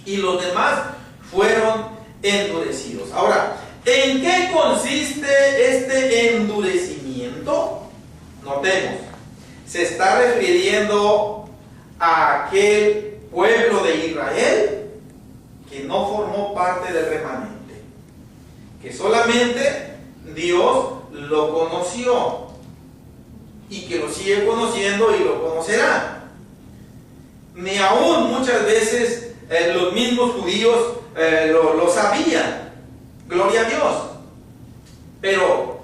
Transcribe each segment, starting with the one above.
y los demás fueron endurecidos. Ahora, ¿en qué consiste este endurecimiento? Notemos, se está refiriendo a aquel pueblo de Israel que no formó parte del remanente, que solamente Dios lo conoció y que lo sigue conociendo y lo conocerá. Ni aún muchas veces los mismos judíos lo sabían, gloria a Dios, pero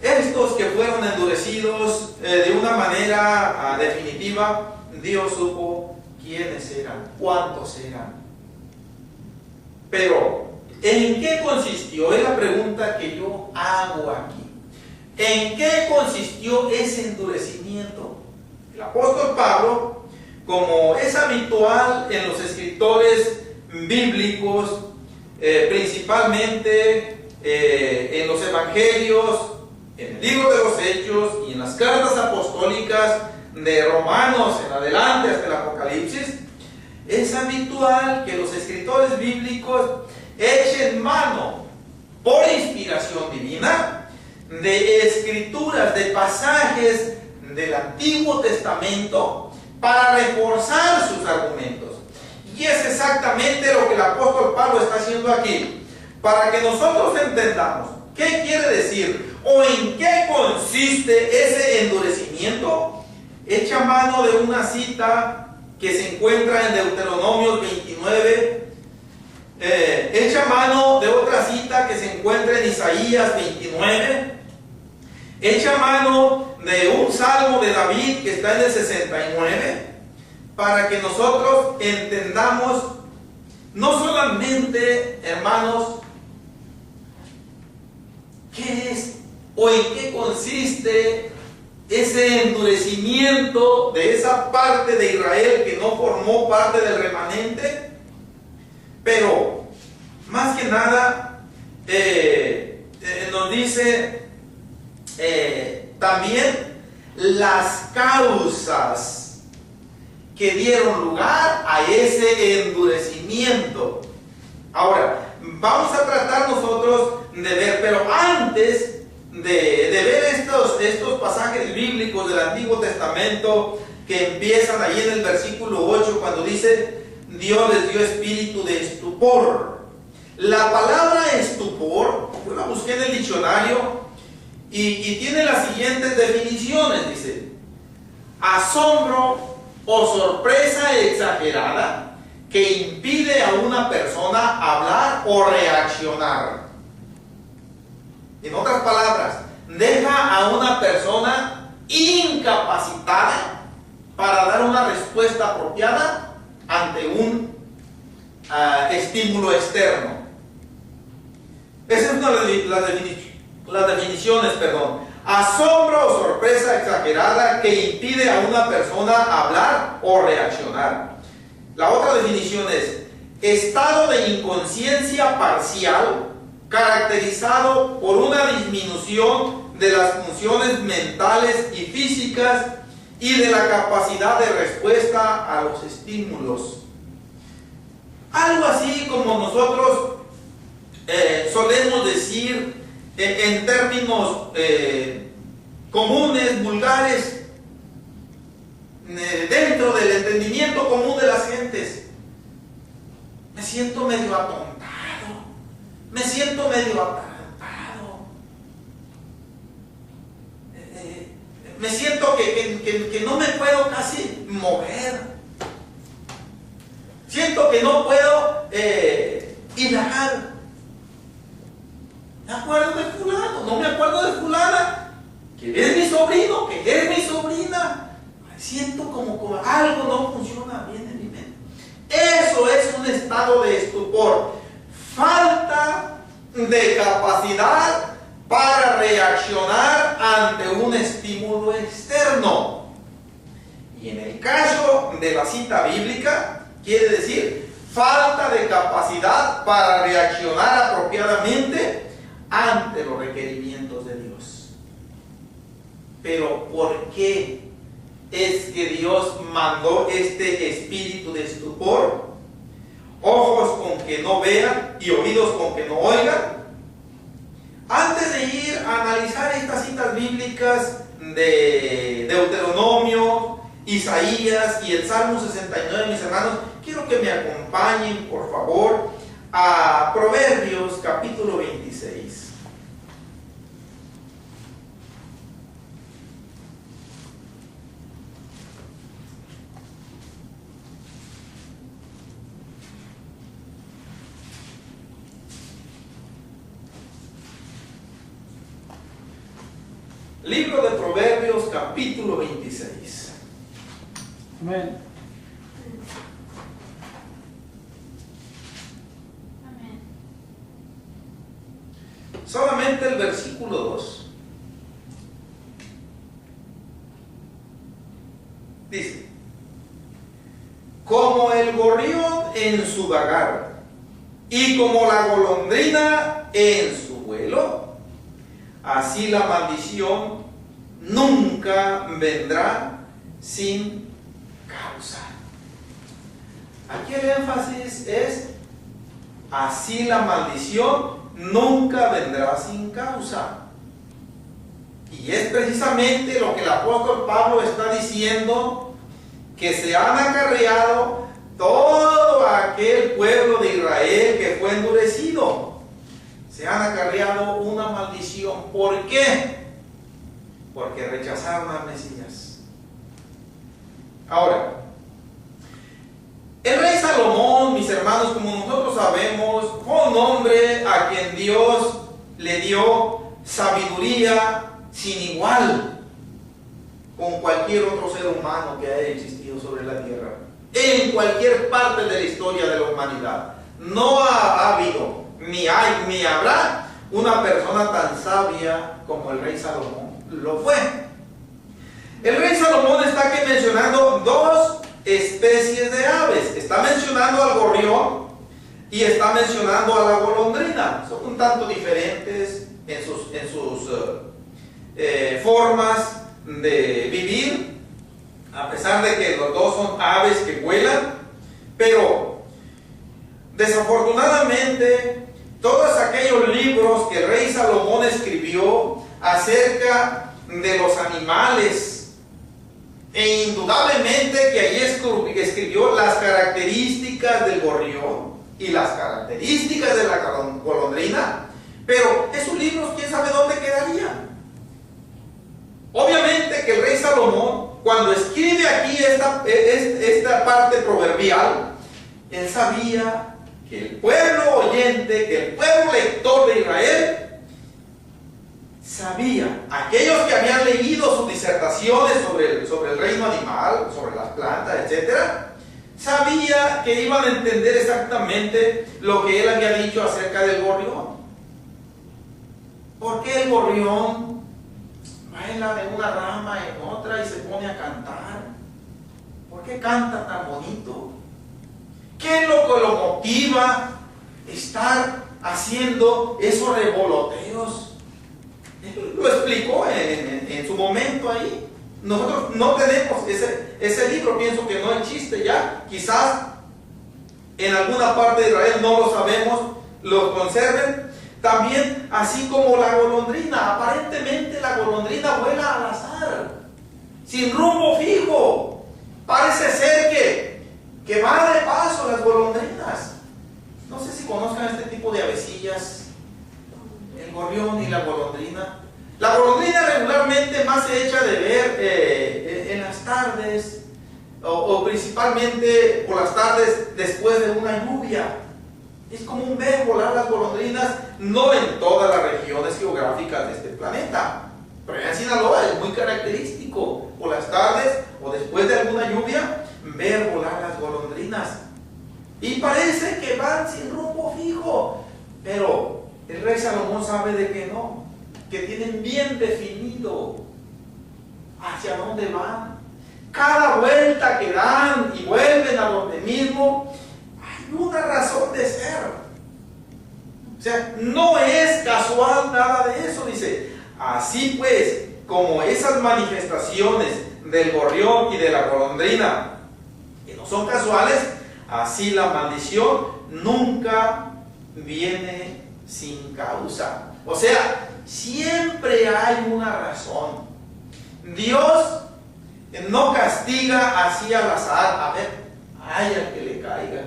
estos que fueron endurecidos de una manera definitiva, Dios supo quiénes eran, cuántos eran. Pero, ¿en qué consistió? Es la pregunta que yo hago aquí. ¿En qué consistió ese endurecimiento? El apóstol Pablo, como es habitual en los escritores bíblicos, principalmente en los evangelios, en el libro de los Hechos y en las cartas apostólicas de Romanos en adelante hasta el Apocalipsis, es habitual que los escritores bíblicos echen mano, por inspiración divina, de escrituras, de pasajes del Antiguo Testamento para reforzar sus argumentos. Y es exactamente lo que el apóstol Pablo está haciendo aquí, para que nosotros entendamos qué quiere decir o en qué consiste ese endurecimiento. Echa mano de una cita que se encuentra en Deuteronomios 29, echa mano de otra cita que se encuentra en Isaías 29, echa mano de un salmo de David que está en el 69, para que nosotros entendamos no solamente, hermanos, qué es o en qué consiste ese endurecimiento de esa parte de Israel que no formó parte del remanente, pero más que nada nos dice también las causas que dieron lugar a ese endurecimiento. Ahora, vamos a tratar nosotros de ver, pero antes de ver estos pasajes bíblicos del Antiguo Testamento que empiezan ahí en el versículo 8 cuando dice Dios les dio espíritu de estupor. La palabra estupor, yo la busqué en el diccionario y tiene las siguientes definiciones. Dice: asombro o sorpresa exagerada que impide a una persona hablar o reaccionar. En otras palabras, deja a una persona incapacitada para dar una respuesta apropiada ante un estímulo externo. Esa es una de las definiciones, Asombro o sorpresa exagerada que impide a una persona hablar o reaccionar. La otra definición es estado de inconsciencia parcial caracterizado por una disminución de las funciones mentales y físicas y de la capacidad de respuesta a los estímulos. Algo así como nosotros solemos decir en términos comunes, vulgares, dentro del entendimiento común de las gentes. Me siento medio atontado, me siento medio atarantado, me siento que no me puedo casi mover, siento que no puedo inhalar. Me acuerdo de fulano, no me acuerdo de fulana, que es mi sobrino, que es mi sobrina. Siento como algo no funciona bien en mi mente. Eso es un estado de estupor, falta de capacidad para reaccionar ante un estímulo externo. Y en el caso de la cita bíblica, quiere decir falta de capacidad para reaccionar apropiadamente ante los requerimientos de Dios. Pero ¿por qué es que Dios mandó este espíritu de estupor? ojos con que no vean y oídos con que no oigan. Antes de ir a analizar estas citas bíblicas de Deuteronomio, Isaías y el Salmo 69, mis hermanos, quiero que me acompañen, por favor, a Proverbios capítulo 26. Libro de Proverbios capítulo 26. Amén. Solamente el versículo 2 dice: como el gorrión en su vagar y como la golondrina en su vuelo, así la maldición nunca vendrá sin causa. Aquí el énfasis es: así la maldición nunca vendrá sin causa. Y es precisamente lo que el apóstol Pablo está diciendo, que se han acarreado todo aquel pueblo de Israel que fue endurecido. Se han acarreado una maldición. ¿Por qué? Porque rechazaron al Mesías. Ahora, el rey Salomón, mis hermanos, como nosotros sabemos, fue un hombre a quien Dios le dio sabiduría sin igual con cualquier otro ser humano que haya existido sobre la tierra. En cualquier parte de la historia de la humanidad no ha habido, ni hay, ni habrá una persona tan sabia como el rey Salomón lo fue. El rey Salomón está aquí mencionando dos especies de aves. Está mencionando al gorrión y está mencionando a la golondrina. Son un tanto diferentes en sus formas de vivir, a pesar de que los dos son aves que vuelan. Pero desafortunadamente todos aquellos libros que el rey Salomón escribió acerca de los animales, e indudablemente que allí escribió las características del gorrión y las características de la golondrina, pero esos libros quién sabe dónde quedarían. Obviamente que el rey Salomón, cuando escribe aquí esta parte proverbial, él sabía que el pueblo oyente, que el pueblo lector de Israel, sabía, aquellos que habían leído sus disertaciones sobre el reino animal, sobre las plantas, etc., sabía que iban a entender exactamente lo que él había dicho acerca del gorrión. ¿Por qué el gorrión baila de una rama en otra y se pone a cantar? ¿Por qué canta tan bonito? ¿Qué es lo que lo motiva a estar haciendo esos revoloteos? Lo explicó en su momento ahí. Nosotros no tenemos ese libro, pienso que no existe ya. Quizás en alguna parte de Israel, no lo sabemos, lo conserven. También, así como la golondrina, aparentemente la golondrina vuela al azar, sin rumbo fijo. Parece ser que va de paso las golondrinas. No sé si conozcan este tipo de avecillas, el gorrión y la golondrina. La golondrina regularmente más se echa de ver en las tardes, o principalmente por las tardes después de una lluvia. Es común ver volar las golondrinas, no en todas las regiones geográficas de este planeta, pero en Sinaloa es muy característico, por las tardes o después de alguna lluvia, ver volar las golondrinas. Y parece que van sin rumbo fijo, pero el rey Salomón sabe de que no, que tienen bien definido hacia dónde van. Cada vuelta que dan y vuelven a donde mismo, hay una razón de ser. O sea, no es casual nada de eso. Dice, así pues, como esas manifestaciones del gorrión y de la golondrina, que no son casuales, así la maldición nunca viene sin causa. O sea, siempre hay una razón. Dios no castiga así al azar, a ver, ay, al que le caiga.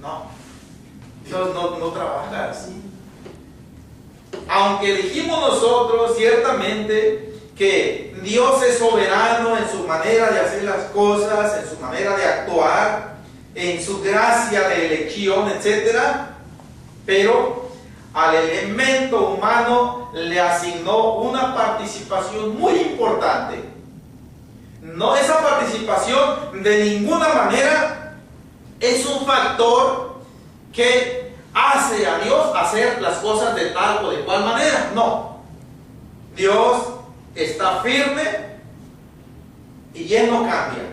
No, Dios no trabaja así. Aunque dijimos nosotros ciertamente que Dios es soberano en su manera de hacer las cosas, en su manera de actuar, en su gracia de elección, etc., pero al elemento humano le asignó una participación muy importante. No, esa participación de ninguna manera es un factor que hace a Dios hacer las cosas de tal o de cual manera. No. Dios está firme y Él no cambia.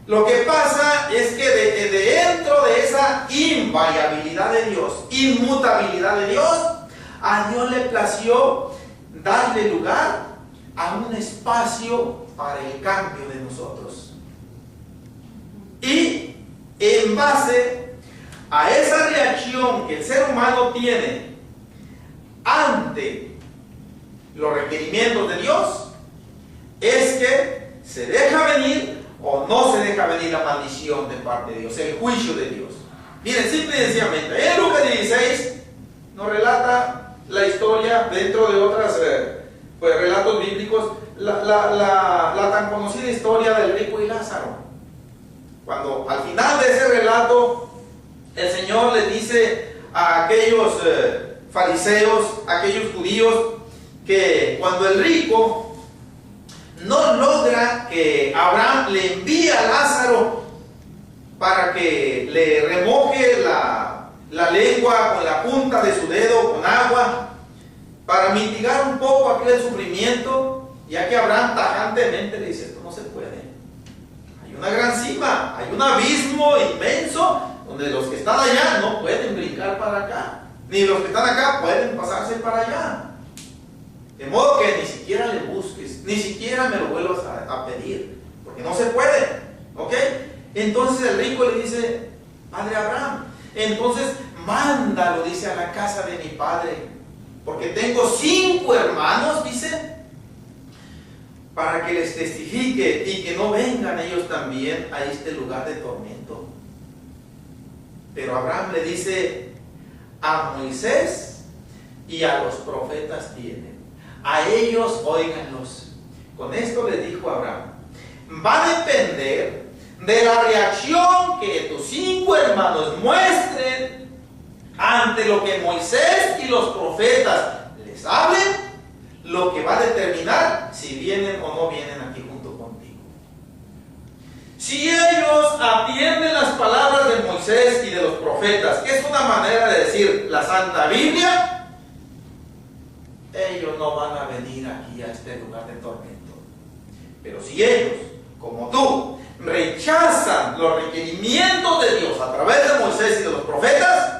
Lo que pasa es que dentro de esa invariabilidad de Dios, inmutabilidad de Dios, a Dios le plació darle lugar a un espacio para el cambio de nosotros. Y en base a esa reacción que el ser humano tiene ante los requerimientos de Dios, es que se deja venir o no se deja venir la maldición de parte de Dios, el juicio de Dios. Miren, simple y sencillamente, en Lucas 16 nos relata la historia dentro de otros relatos bíblicos, la tan conocida historia del rico y Lázaro. Cuando al final de ese relato el Señor les dice a aquellos fariseos, a aquellos judíos, que cuando el rico no logra que Abraham le envíe a Lázaro para que le remoje la lengua con la punta de su dedo con agua para mitigar un poco aquel sufrimiento, ya que Abraham tajantemente le dice: esto no se puede, hay una gran cima, hay un abismo inmenso donde los que están allá no pueden brincar para acá, ni los que están acá pueden pasarse para allá. De modo que ni siquiera le busques, ni siquiera me lo vuelvas a pedir, porque no se puede. ¿Ok? Entonces el rico le dice: Padre Abraham, entonces mándalo, dice, a la casa de mi padre, porque tengo 5 hermanos, dice, para que les testifique y que no vengan ellos también a este lugar de tormento. Pero Abraham le dice: a Moisés y a los profetas tienen, a ellos óiganlos. Con esto le dijo Abraham: va a depender de la reacción que tus 5 hermanos muestren ante lo que Moisés y los profetas les hablen, lo que va a determinar si vienen o no vienen aquí junto contigo. Si ellos atienden las palabras de Moisés y de los profetas, que es una manera de decir la Santa Biblia, ellos no van a venir aquí a este lugar de tormento. Pero si ellos, como tú, rechazan los requerimientos de Dios a través de Moisés y de los profetas,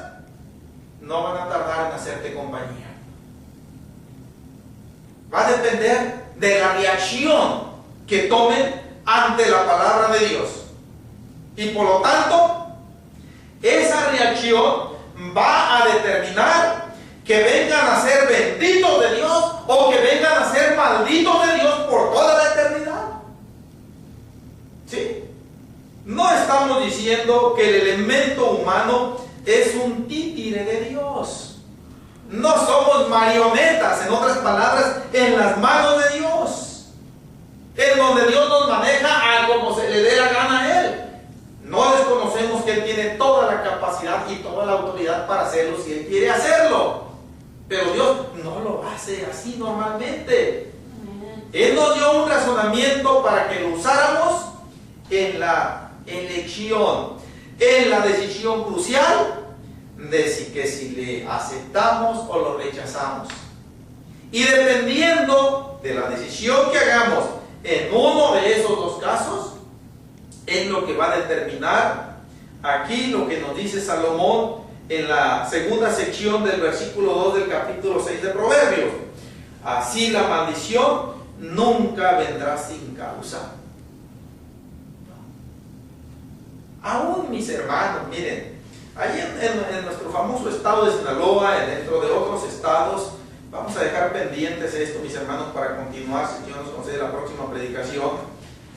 no van a tardar en hacerte compañía. Va a depender de la reacción que tomen ante la palabra de Dios. Y por lo tanto, esa reacción va a determinar que vengan a ser benditos de Dios o que vengan a ser malditos de Dios por toda la eternidad. ¿Sí? No estamos diciendo que el elemento humano es un títere de Dios. No somos marionetas, en otras palabras, en las manos de Dios, en donde Dios nos maneja a como se le dé la gana a Él. No desconocemos que Él tiene toda la capacidad y toda la autoridad para hacerlo si Él quiere hacerlo. Pero Dios no lo hace así normalmente. Él nos dio un razonamiento para que lo usáramos en la elección, en la decisión crucial de si le aceptamos o lo rechazamos. Y dependiendo de la decisión que hagamos en uno de esos 2 casos, es lo que va a determinar aquí lo que nos dice Salomón en la segunda sección del versículo 2 del capítulo 6 de Proverbios. Así la maldición nunca vendrá sin causa. Aún mis hermanos, miren, ahí en nuestro famoso estado de Sinaloa, dentro de otros estados, vamos a dejar pendientes esto, mis hermanos, para continuar, si Dios nos concede la próxima predicación.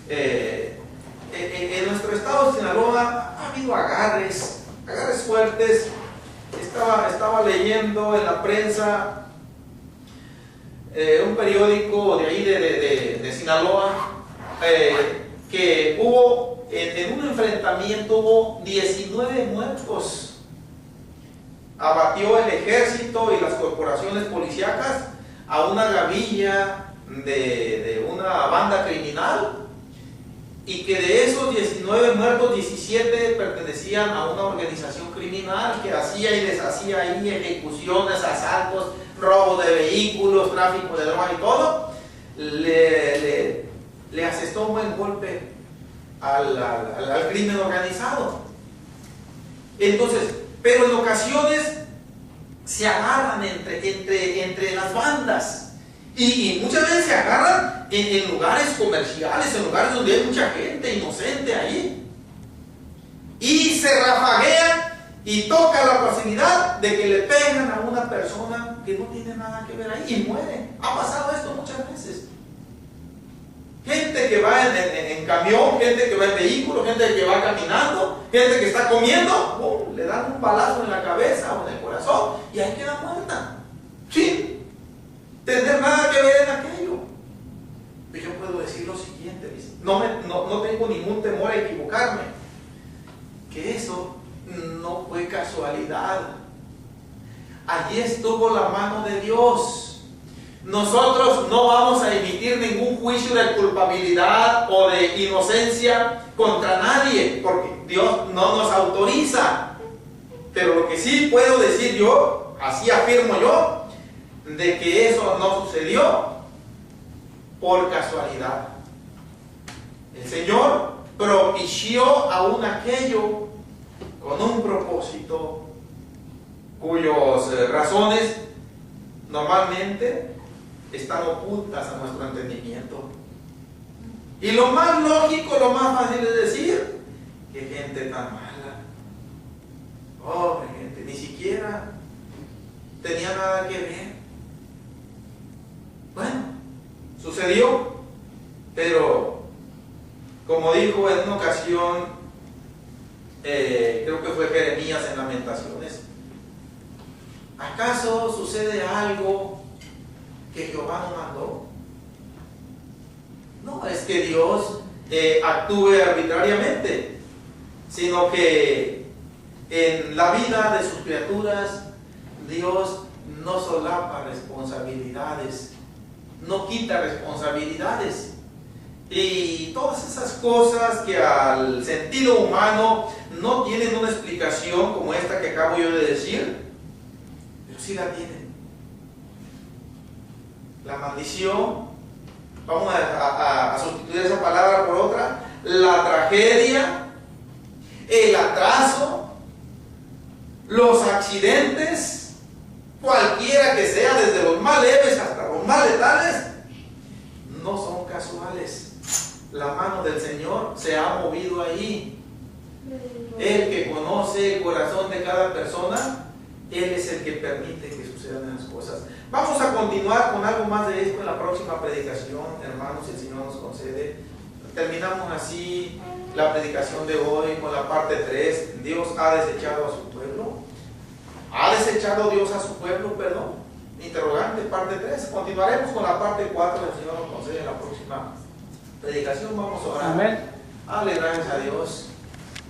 En nuestro estado de Sinaloa ha habido agarres fuertes. Estaba leyendo en la prensa un periódico de ahí de Sinaloa, que hubo en un enfrentamiento hubo 19 muertos. Abatió el ejército y las corporaciones policíacas a una gavilla de una banda criminal, y que de esos 19 muertos, 17 pertenecían a una organización criminal que hacía y deshacía ahí ejecuciones, asaltos, robo de vehículos, tráfico de drogas y todo. Le asestó un buen golpe al crimen organizado. Entonces, pero en ocasiones se agarran entre las bandas, y muchas veces se agarran en lugares comerciales, en lugares donde hay mucha gente inocente ahí, y se rafaguean y toca la posibilidad de que le pegan a una persona que no tiene nada que ver ahí y muere. Ha pasado esto muchas veces. Gente que va en camión, gente que va en vehículo, gente que va caminando, gente que está comiendo, ¡pum!, le dan un balazo en la cabeza o en el corazón y ahí queda muerta, sin tener nada que ver en aquello. Y yo puedo decir lo siguiente, no tengo ningún temor a equivocarme, que eso no fue casualidad. Allí estuvo la mano de Dios. Nosotros no vamos a emitir ningún juicio de culpabilidad o de inocencia contra nadie, porque Dios no nos autoriza. Pero lo que sí puedo decir yo, así afirmo yo, de que eso no sucedió por casualidad. El Señor propició aún aquello con un propósito, cuyas razones normalmente están ocultas a nuestro entendimiento. Y lo más lógico, lo más fácil es decir, que gente tan mala, pobre gente, ni siquiera tenía nada que ver. Bueno, sucedió, pero como dijo en una ocasión, creo que fue Jeremías en Lamentaciones, ¿acaso sucede algo que Jehová no mandó? No es que Dios actúe arbitrariamente, sino que en la vida de sus criaturas Dios no solapa responsabilidades, no quita responsabilidades, y todas esas cosas que al sentido humano no tienen una explicación como esta que acabo yo de decir, pero sí la tienen. La maldición, vamos a sustituir esa palabra por otra, la tragedia, el atraso, los accidentes, cualquiera que sea, desde los más leves hasta los más letales, no son casuales. La mano del Señor se ha movido ahí. Él que conoce el corazón de cada persona, Él es el que permite que sucedan esas cosas. Vamos a continuar con algo más de esto en la próxima predicación, hermanos, si el Señor nos concede. Terminamos así la predicación de hoy con la parte 3. Dios ha desechado a su pueblo. ¿Ha desechado Dios a su pueblo? Perdón. Interrogante, parte 3. Continuaremos con la parte 4. El Señor nos concede en la próxima predicación. Vamos a orar. Amén. Dale gracias a Dios.